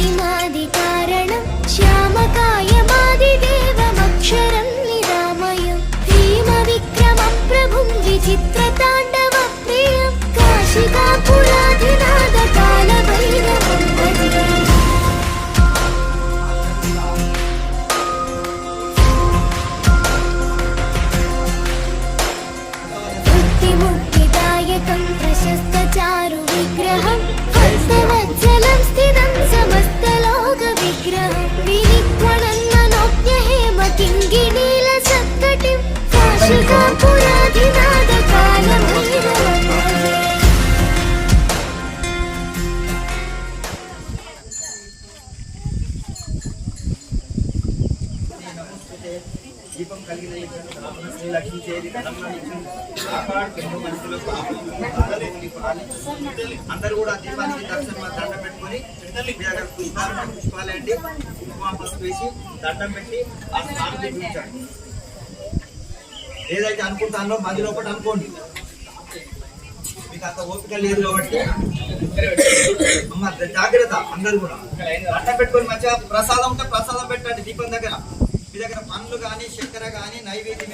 मणिमादि कारणं श्यामकायमादिदेवमक्षरं निरामयं भीमविक्रमं प्रभुं विचित्रताण्डवप्रियं काशिकापुराधिनाथकालभैरवं भजे। भक्तिमुक्तिदायकं प्रशस्तचारुविग्रहं भक्तवत्सलं स्थितं समस्तलोकविग्रहं विनिक्वणन्मनोज्ञहेमकिङ्गिणीलसत्कटिं काशिकापुराधिनाथकालभैरवं भजे। దీపం కలిగిన శ్రీ లక్ష్మీ చేరి అందరూ కూడా దీపానికి దర్శనం దండం పెట్టుకొని పుష్పాలండి కుంకుమ పసుపు వేసి దండం పెట్టి ఆ స్నానం చూపించండి. ఏదైతే అనుకుంటానో మధ్య లోపల అనుకోండి, మీకు అంత ఓపిక లేదు కాబట్టి అమ్మ జాగ్రత్త. అందరూ కూడా దండం పెట్టుకొని మంచిగా ప్రసాదం ఉంటే ప్రసాదం పెట్టండి దీపం దగ్గర. మీ దగ్గర పండ్లు కానీ చక్కెర కానీ నైవేద్యం